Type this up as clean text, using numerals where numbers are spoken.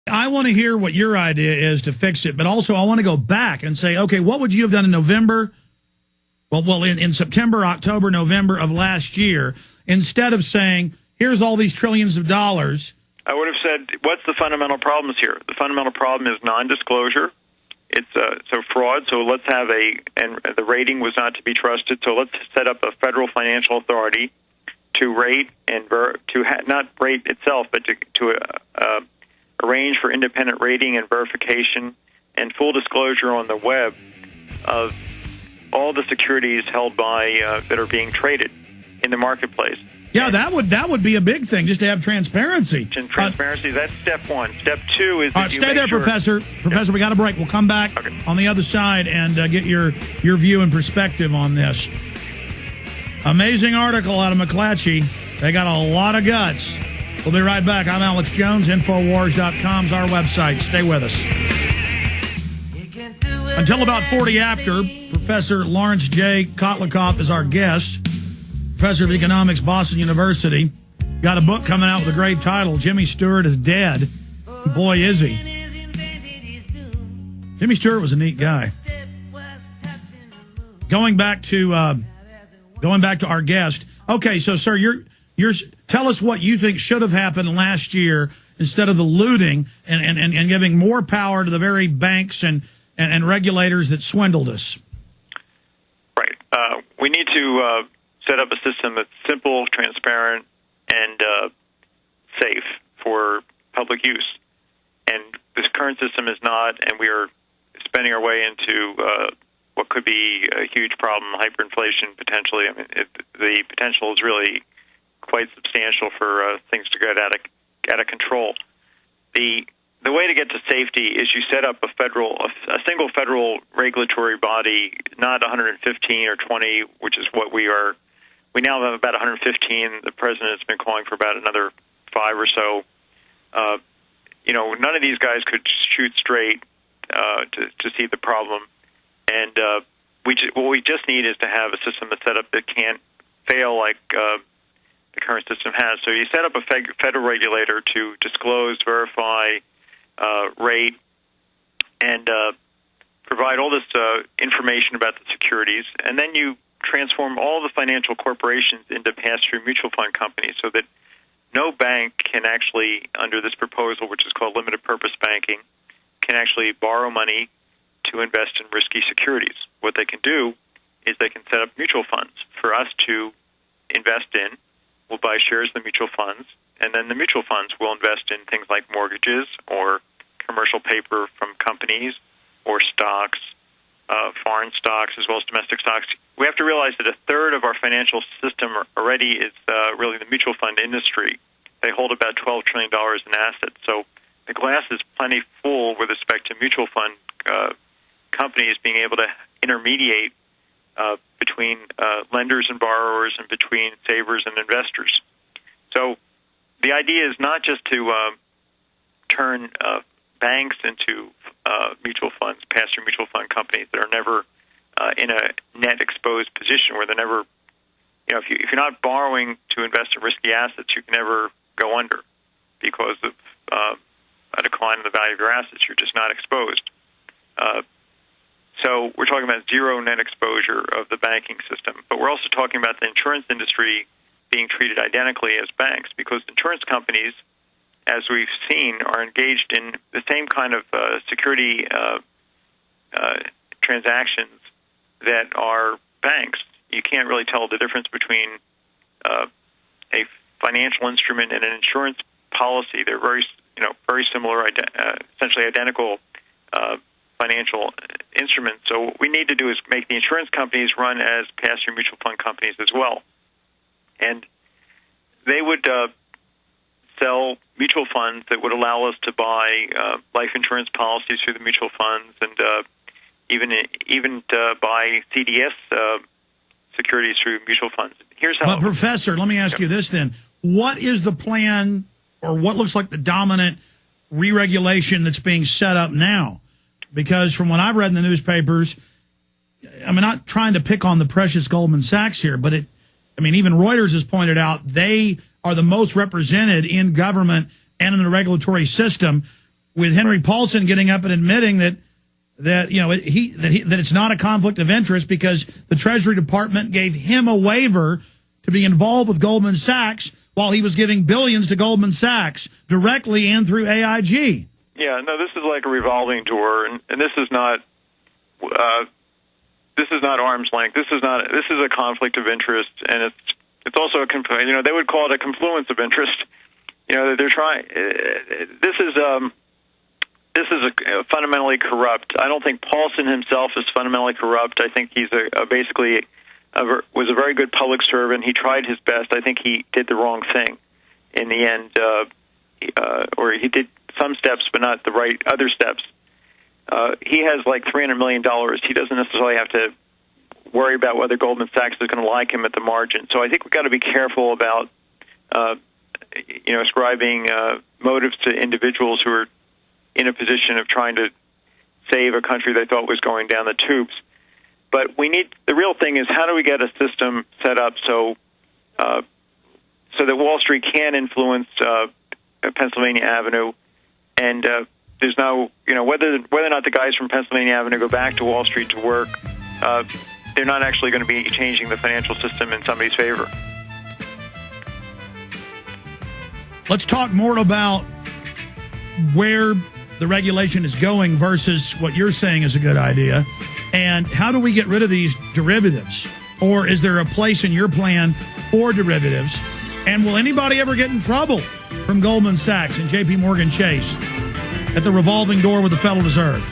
I want to hear what your idea is to fix it, but also I want to go back and say, okay, what would you have done in November? Well, in September, October, November of last year, instead of saying, here's all these trillions of dollars. I would have said, what's the fundamental problems here? The fundamental problem is non-disclosure. It's so fraud. So let's have and the rating was not to be trusted. So let's set up a federal financial authority to rate and not rate itself, but to arrange for independent rating and verification and full disclosure on the web of all the securities held by that are being traded in the marketplace. Yeah, that would be a big thing, just to have transparency. And transparency, that's step one. Step two is that stay there, Professor. Professor, we got a break. We'll come back on the other side and get your view and perspective on this. Amazing article out of McClatchy. They got a lot of guts. We'll be right back. I'm Alex Jones. Infowars.com is our website. Stay with us. Until about 40 after, Professor Laurence J. Kotlikoff is our guest. Professor of Economics, Boston University. Got a book coming out with a great title, Jimmy Stewart is Dead. Boy, is he. Jimmy Stewart was a neat guy. Going back to our guest. Okay, so, sir, you're tell us what you think should have happened last year instead of the looting and giving more power to the very banks and regulators that swindled us. Right. We need to set up a system that's simple, transparent, and safe for public use. And this current system is not, and we are spending our way into what could be a huge problem, hyperinflation potentially. I mean, the potential is really quite substantial for things to get out of control. The way to get to safety is you set up a single federal regulatory body, not 115 or 20, which is what we are. We now have about 115. The president has been calling for about another 5 or so. None of these guys could shoot straight to see the problem. And what we just need is to have a system that's set up that can't fail like the current system has. So you set up a federal regulator to disclose, verify, rate, and provide all this information about the securities, and then you transform all the financial corporations into pass-through mutual fund companies so that no bank can actually, under this proposal, which is called limited purpose banking, can actually borrow money to invest in risky securities. What they can do is they can set up mutual funds for us to invest in. We'll buy shares in the mutual funds, and then the mutual funds will invest in things like mortgages or commercial paper from companies or stocks, foreign stocks as well as domestic stocks. We have to realize that a third of our financial system already is really the mutual fund industry. They hold about $12 trillion in assets. So the glass is plenty full with respect to mutual fund companies being able to intermediate between lenders and borrowers and between savers and investors. So the idea is not just to turn banks into mutual funds, pass-through mutual fund companies that are never in a net exposed position where they're never, if you're not borrowing to invest in risky assets, you can never go under because of a decline in the value of your assets. You're just not exposed. So we're talking about zero net exposure of the banking system, but we're also talking about the insurance industry being treated identically as banks because insurance companies, as we've seen, are engaged in the same kind of security transactions that are banks. You can't really tell the difference between a financial instrument and an insurance policy. They're very similar, essentially identical financial instruments. So what we need to do is make the insurance companies run as pass-through mutual fund companies as well. And they would sell mutual funds that would allow us to buy life insurance policies through the mutual funds and even to buy CDS securities through mutual funds. Here's how. But, Professor, let me ask you this then. What is the plan or what looks like the dominant re-regulation that's being set up now? Because from what I've read in the newspapers, I'm not trying to pick on the precious Goldman Sachs here, but even Reuters has pointed out they are the most represented in government and in the regulatory system. with Henry Paulson getting up and admitting that it's not a conflict of interest because the Treasury Department gave him a waiver to be involved with Goldman Sachs while he was giving billions to Goldman Sachs directly and through AIG. Yeah, no, this is like a revolving door, and this is not arm's length. This is a conflict of interest, and it's also they would call it a confluence of interest. They're trying. This is fundamentally corrupt. I don't think Paulson himself is fundamentally corrupt. I think he's was a very good public servant. He tried his best. I think he did the wrong thing in the end, or he did some steps, but not the right other steps. He has like $300 million. He doesn't necessarily have to worry about whether Goldman Sachs is going to like him at the margin. So I think we've got to be careful about ascribing motives to individuals who are in a position of trying to save a country they thought was going down the tubes. But the real thing is, how do we get a system set up so that Wall Street can influence Pennsylvania Avenue, and there's no, whether or not the guys from Pennsylvania Avenue go back to Wall Street to work, they're not actually going to be changing the financial system in somebody's favor. Let's talk more about where the regulation is going versus what you're saying is a good idea. And how do we get rid of these derivatives? Or is there a place in your plan for derivatives? And will anybody ever get in trouble from Goldman Sachs and JP Morgan Chase at the revolving door with the Federal Reserve?